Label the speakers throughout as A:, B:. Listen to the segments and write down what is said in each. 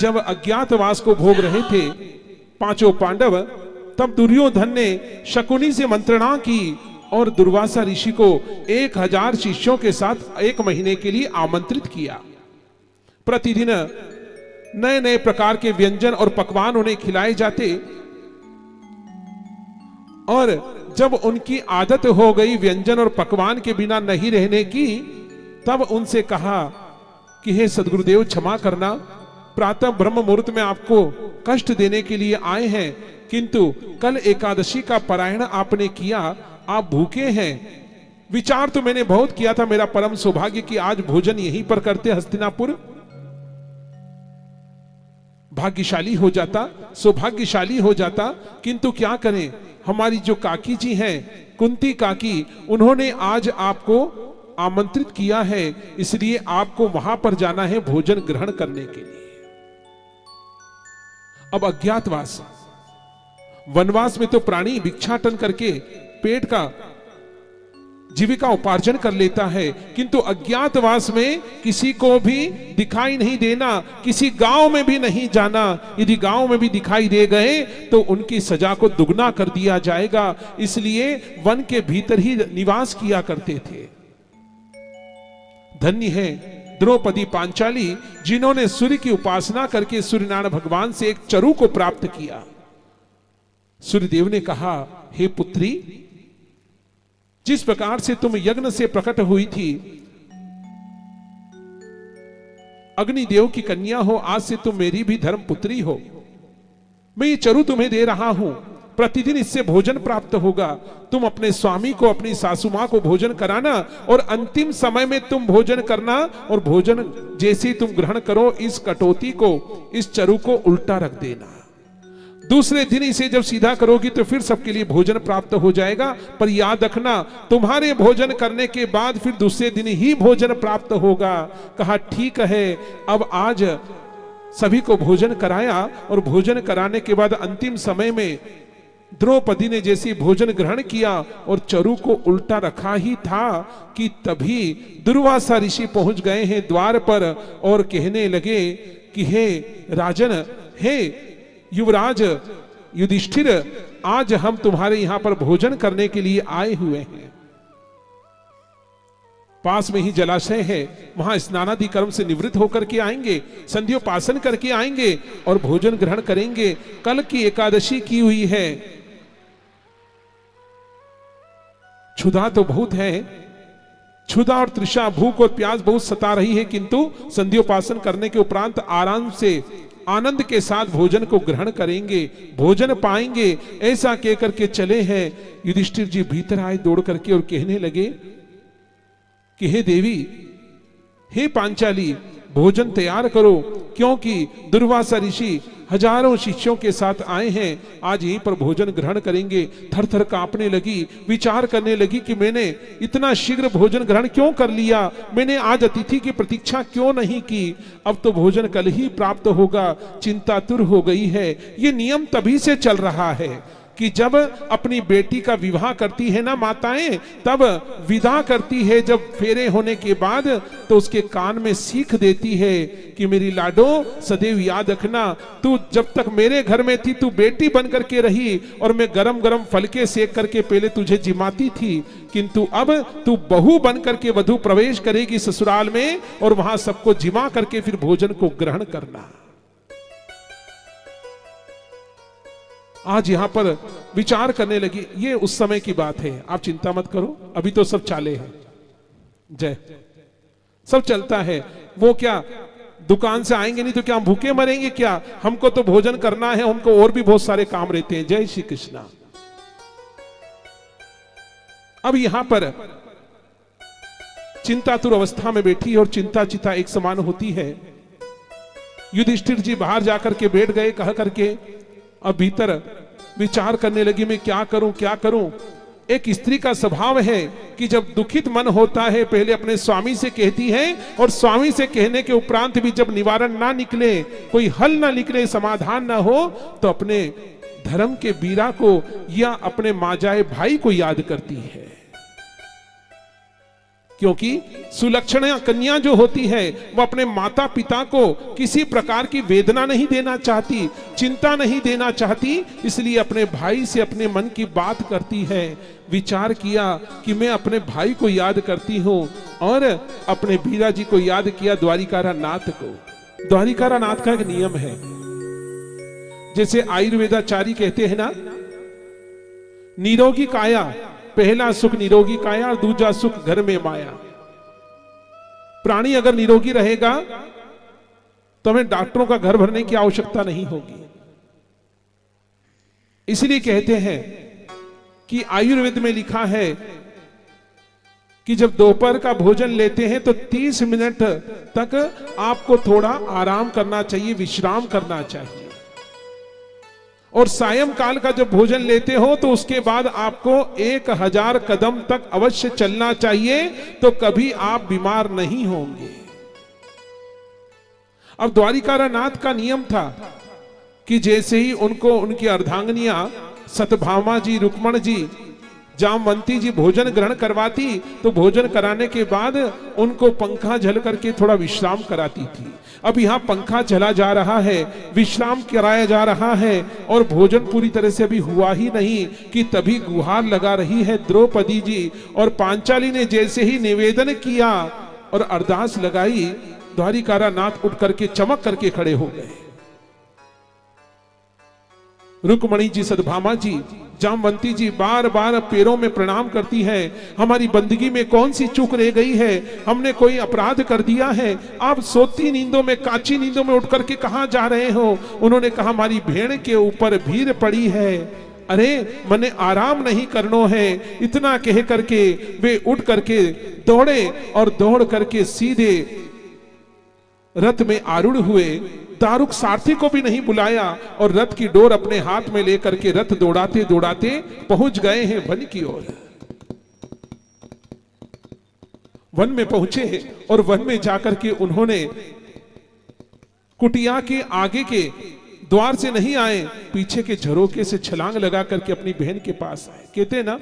A: जब अज्ञातवास को भोग रहे थे पांचों पांडव, तब दुर्योधन ने शकुनी से मंत्रणा की और दुर्वासा ऋषि को 1000 शिष्यों के साथ 1 महीने के लिए आमंत्रित किया। प्रतिदिन नए नए प्रकार के व्यंजन और पकवान उन्हें खिलाए जाते और जब उनकी आदत हो गई व्यंजन और पकवान के बिना नहीं रहने की, तब उनसे कहा कि हे सद्गुरुदेव क्षमा करना, प्रातः ब्रह्म मुहूर्त में आपको कष्ट देने के लिए आए हैं, किंतु कल एकादशी का पारायण आपने किया, आप भूखे हैं। विचार तो मैंने बहुत किया था, मेरा परम सौभाग्य कि आज भोजन यहीं पर करते, हस्तिनापुर भाग्यशाली हो जाता, सौभाग्यशाली हो जाता, किंतु क्या करें, हमारी जो काकी जी हैं कुंती काकी, उन्होंने आज आपको आमंत्रित किया है, इसलिए आपको वहां पर जाना है भोजन ग्रहण करने के लिए। अब अज्ञातवास, वनवास में तो प्राणी भिक्षाटन करके पेट का जीविका उपार्जन कर लेता है, किंतु अज्ञातवास में किसी को भी दिखाई नहीं देना, किसी गांव में भी नहीं जाना। यदि गांव में भी दिखाई दे गए तो उनकी सजा को दुगना कर दिया जाएगा, इसलिए वन के भीतर ही निवास किया करते थे। धन्य है द्रौपदी पांचाली, जिन्होंने सूर्य की उपासना करके सूर्यनारायण भगवान से एक चरु को प्राप्त किया। सूर्यदेव ने कहा, हे पुत्री, जिस प्रकार से तुम यज्ञ से प्रकट हुई थी, अग्निदेव की कन्या हो, आज से तुम मेरी भी धर्म पुत्री हो। मैं ये चरु तुम्हें दे रहा हूं, प्रतिदिन इससे भोजन प्राप्त होगा। तुम अपने स्वामी को, अपनी सासू मां को भोजन कराना और अंतिम समय में तुम भोजन करना, और भोजन जैसे ही तुम ग्रहण करो, इस कटोती को, इस चरु को उल्टा रख देना। दूसरे दिन इसे जब सीधा करोगी तो फिर सबके लिए भोजन प्राप्त हो जाएगा, पर याद रखना, तुम्हारे भोजन करने के बाद फिर दूसरे दिन ही भोजन प्राप्त होगा। कहा ठीक है। अब आज सभी को भोजन कराया और भोजन कराने के बाद अंतिम समय में द्रौपदी ने जैसे भोजन ग्रहण किया और चरु को उल्टा रखा ही था कि तभी दुर्वासा ऋषि पहुंच गए हैं द्वार पर और कहने लगे कि हे राजन, हे युवराज युधिष्ठिर, आज हम तुम्हारे यहां पर भोजन करने के लिए आए हुए हैं। पास में ही जलाशय है, वहां स्नानादि कर्म से निवृत्त होकर के आएंगे, संध्योपासन करके आएंगे और भोजन ग्रहण करेंगे। कल की एकादशी की हुई है, क्षुधा तो बहुत है, क्षुधा और तृषा, भूख और प्यास बहुत सता रही है, किंतु संध्योपासन करने के उपरांत आराम से आनंद के साथ भोजन को ग्रहण करेंगे, भोजन पाएंगे, ऐसा कहकर के चले हैं। युधिष्ठिर जी भीतर आए दौड़ करके और कहने लगे कि हे देवी, हे पांचाली, भोजन तैयार करो, क्योंकि दुर्वासा ऋषि हजारों शिष्यों के साथ आए हैं, आज यहीं पर भोजन ग्रहण करेंगे। थर थर कांपने लगी, विचार करने लगी कि मैंने इतना शीघ्र भोजन ग्रहण क्यों कर लिया, मैंने आज अतिथि की प्रतीक्षा क्यों नहीं की, अब तो भोजन कल ही प्राप्त होगा। चिंतातुर हो गई है। ये नियम तभी से चल रहा है कि जब अपनी बेटी का विवाह करती है ना माताएं, तब विदा करती है, जब फेरे होने के बाद तो उसके कान में सीख देती है कि मेरी लाडो, सदैव याद रखना, तू जब तक मेरे घर में थी तू बेटी बन करके रही और मैं गरम गरम फलके सेक करके पहले तुझे जिमाती थी, किंतु अब तू बहू बन करके वधू प्रवेश करेगी ससुराल में और वहां सबको जिमा करके फिर भोजन को ग्रहण करना। आज यहां पर विचार करने लगी। ये उस समय की बात है, आप चिंता मत करो, अभी तो सब चाले हैं, जय सब चलता है। वो क्या दुकान से आएंगे नहीं तो क्या हम भूखे मरेंगे क्या, हमको तो भोजन करना है, हमको और भी बहुत सारे काम रहते हैं। जय श्री कृष्णा। अब यहां पर चिंतातुर अवस्था में बैठी और चिंता चिता एक समान होती है। युधिष्ठिर जी बाहर जाकर के बैठ गए कह करके, अब भीतर विचार करने लगी मैं क्या करूं क्या करूं। एक स्त्री का स्वभाव है कि जब दुखित मन होता है पहले अपने स्वामी से कहती है, और स्वामी से कहने के उपरांत भी जब निवारण ना निकले, कोई हल ना निकले, समाधान ना हो, तो अपने धर्म के बीरा को या अपने माजाए भाई को याद करती है क्योंकि सुलक्षणा कन्या जो होती है वो अपने माता पिता को किसी प्रकार की वेदना नहीं देना चाहती, चिंता नहीं देना चाहती, इसलिए अपने भाई से अपने मन की बात करती है। विचार किया कि मैं अपने भाई को याद करती हूं और अपने बीरा जी को याद किया, द्वारिकारा नाथ को। द्वारिकारा नाथ का एक नियम है, जैसे आयुर्वेदाचारी कहते हैं ना, निरोगी काया, पहला सुख निरोगी काया और दूसरा सुख घर में माया। प्राणी अगर निरोगी रहेगा तो हमें डॉक्टरों का घर भरने की आवश्यकता नहीं होगी। इसलिए कहते हैं कि आयुर्वेद में लिखा है कि जब दोपहर का भोजन लेते हैं तो 30 मिनट तक आपको थोड़ा आराम करना चाहिए, विश्राम करना चाहिए। और सायंकाल का जब भोजन लेते हो तो उसके बाद आपको 1000 कदम तक अवश्य चलना चाहिए, तो कभी आप बीमार नहीं होंगे। अब द्वारिकारा नाथ का नियम था कि जैसे ही उनको उनकी अर्धांगनिया सतभामा जी, रुक्मण जी, जामवंती जी भोजन ग्रहण करवाती तो भोजन कराने के बाद उनको पंखा झल करके थोड़ा विश्राम कराती थी। अब यहाँ पंखा चला जा रहा है, विश्राम कराया जा रहा है और भोजन पूरी तरह से अभी हुआ ही नहीं कि तभी गुहार लगा रही है द्रौपदी जी। और पांचाली ने जैसे ही निवेदन किया और अरदास लगाई, द्वारिकारा नाथ उठ करके चमक करके खड़े हो गए। रुक्मणी जी, सतभामा जी, जामवंती जी बार बार पैरों में प्रणाम करती हैं। हमारी बंदगी में कौन सी चूक रह गई है, हमने कोई अपराध कर दिया है, आप सोती नींदों में, काची नींदों में उठ करके कहां जा रहे हो? उन्होंने कहा हमारी भेड़ के ऊपर भीड़ पड़ी है, अरे मने आराम नहीं करनो है। इतना कह करके वे उठ करके दौड़े और दौड़ करके सीधे रथ में आरूढ़ हुए। दारुक सारथी को भी नहीं बुलाया और रथ की डोर अपने हाथ में लेकर के रथ दौड़ाते दौड़ाते पहुंच गए हैं वन की ओर। वन में पहुंचे और वन में जाकर के उन्होंने कुटिया के आगे के द्वार से नहीं आए, पीछे के झरोके से छलांग लगा करके अपनी बहन के पास आए। कहते ना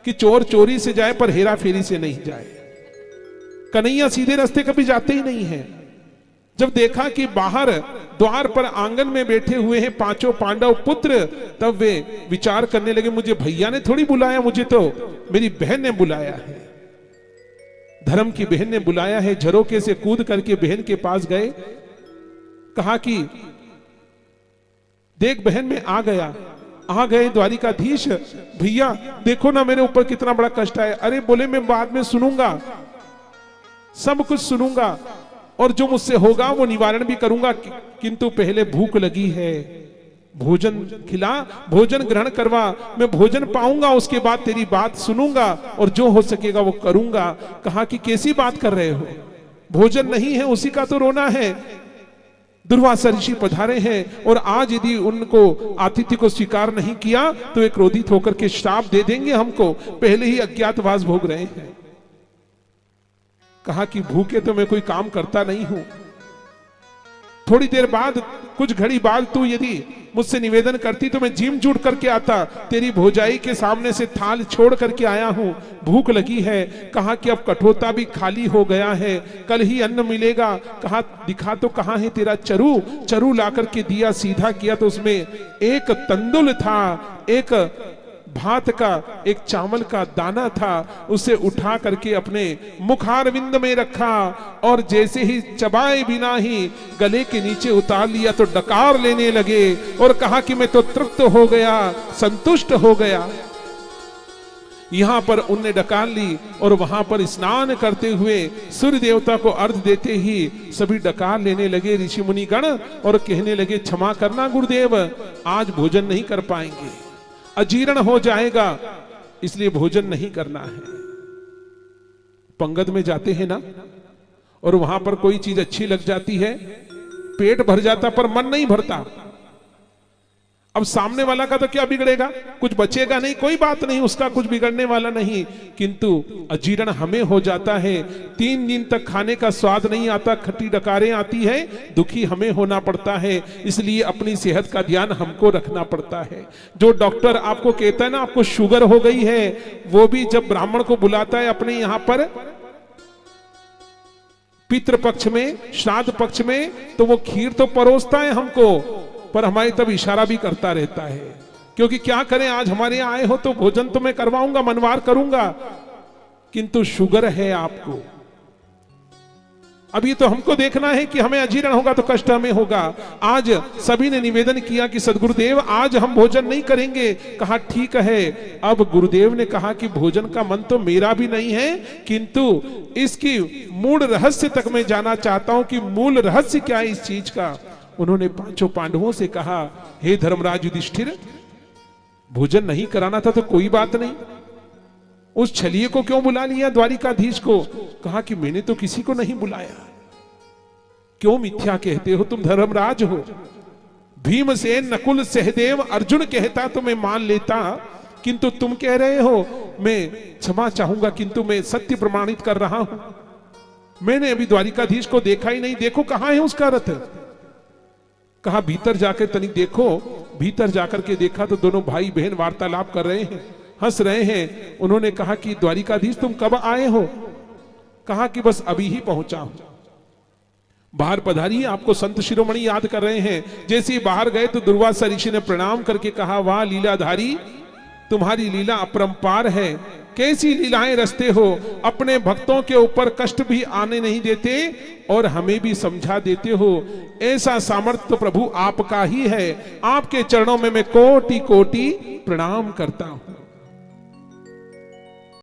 A: कि चोर चोरी से जाए पर हेरा फेरी से नहीं जाए। कन्हैया सीधे रास्ते कभी जाते ही नहीं है। जब देखा कि बाहर द्वार पर आंगन में बैठे हुए हैं 5 पांडव पुत्र, तब वे विचार करने लगे, मुझे भैया ने थोड़ी बुलाया, मुझे तो मेरी बहन ने बुलाया है, धर्म की बहन ने बुलाया है। झरोके से कूद करके बहन के पास गए, कहा कि देख बहन मैं आ गया। आ गए द्वारिकाधीश, भैया देखो ना मेरे ऊपर कितना बड़ा कष्ट है। अरे बोले मैं बाद में सुनूंगा, सब कुछ सुनूंगा और जो मुझसे होगा वो निवारण भी करूंगा, किंतु पहले भूख लगी है, भोजन खिला, भोजन ग्रहण करवा, मैं भोजन पाऊंगा उसके बाद तेरी बात सुनूंगा और जो हो सकेगा वो करूंगा। कहा कि कैसी बात कर रहे हो, भोजन नहीं है उसी का तो रोना है। दुर्वासा ऋषि पधारे हैं और आज यदि उनको आतिथ्य को स्वीकार नहीं किया तो वे क्रोधित होकर के श्राप दे देंगे हमको, पहले ही अज्ञातवास भोग रहे हैं। कहा कि भूखे तो मैं कोई काम करता नहीं हूं, थोड़ी देर बाद, कुछ घड़ी बाद तू यदि मुझसे निवेदन करती तो मैं जिम जुट करके आता, तेरी भोजाई के सामने से थाल छोड़ करके आया हूं, भूख लगी है। कहा कि अब कठोता भी खाली हो गया है, कल ही अन्न मिलेगा। कहा दिखा तो कहां है तेरा चरू? चरू ला करके दिया, सीधा किया तो उसमें एक तंदुल था, एक भात का, एक चावल का दाना था, उसे उठा करके अपने मुखारविंद में रखा और जैसे ही चबाए बिना ही गले के नीचे उतार लिया तो डकार लेने लगे और कहा कि मैं तो तृप्त हो गया, संतुष्ट हो गया। यहां पर उनने डकार ली और वहां पर स्नान करते हुए सूर्य देवता को अर्घ देते ही सभी डकार लेने लगे ऋषि मुनि गण और कहने लगे क्षमा करना गुरुदेव, आज भोजन नहीं कर पाएंगे, अजीर्ण हो जाएगा, इसलिए भोजन नहीं करना है। पंगत में जाते हैं ना और वहां पर कोई चीज अच्छी लग जाती है, पेट भर जाता पर मन नहीं भरता। अब सामने वाला का तो क्या बिगड़ेगा, कुछ बचेगा नहीं, कोई बात नहीं, उसका कुछ बिगड़ने वाला नहीं, किंतु अजीर्ण हमें हो जाता है। 3 दिन तक खाने का स्वाद नहीं आता, खट्टी डकारें आती है, दुखी हमें होना पड़ता है। इसलिए अपनी सेहत का ध्यान हमको रखना पड़ता है। जो डॉक्टर आपको कहता है ना आपको शुगर हो गई है, वो भी जब ब्राह्मण को बुलाता है अपने यहाँ पर पितृ पक्ष में, श्राद्ध पक्ष में तो वो खीर तो परोसता है हमको, पर हमारी तब इशारा भी करता रहता है, क्योंकि क्या करें, आज हमारे यहाँ आए हो तो भोजन तो मैं करवाऊंगा, मनवार करूंगा, किंतु शुगर है आपको। अब ये तो हमको देखना है कि हमें अजीर्ण होगा तो कष्ट हमें होगा। आज सभी ने निवेदन किया कि सदगुरुदेव आज हम भोजन नहीं करेंगे। कहा ठीक है। अब गुरुदेव ने कहा कि भोजन का मन तो मेरा भी नहीं है, किंतु इसकी मूल रहस्य तक मैं जाना चाहता हूं कि मूल रहस्य क्या है इस चीज का। उन्होंने पांचों पांडवों से कहा, हे धर्मराज युधिष्ठिर, भोजन नहीं कराना था तो कोई बात नहीं, उस छलिए को क्यों बुला लिया द्वारिकाधीश को? कहा कि मैंने तो किसी को नहीं बुलाया। क्यों मिथ्या कहते हो, तुम धर्मराज हो। भीमसेन, नकुल, सहदेव, अर्जुन कहता तो मैं मान लेता, किंतु तुम कह रहे हो मैं क्षमा चाहूंगा, किंतु मैं सत्य प्रमाणित कर रहा हूं। मैंने अभी द्वारिकाधीश को देखा ही नहीं, देखो कहां है उसका रथ। कहा भीतर जाकर तनिक देखो। भीतर जाकर के देखा तो दोनों भाई बहन वार्तालाप कर रहे हैं, हंस रहे हैं। उन्होंने कहा कि द्वारिकाधीश तुम कब आए हो? कहा कि बस अभी ही पहुंचा हूं। बाहर पधारिए, आपको संत शिरोमणि याद कर रहे हैं। जैसे ही बाहर गए तो दुर्वासा ऋषि ने प्रणाम करके कहा, वाह लीलाधारी, तुम्हारी लीला अपरंपार है। कैसी लीलाएं रचते हो, अपने भक्तों के ऊपर कष्ट भी आने नहीं देते और हमें भी समझा देते हो। ऐसा सामर्थ्य तो प्रभु आपका ही है। आपके चरणों में मैं कोटि कोटि प्रणाम करता हूं।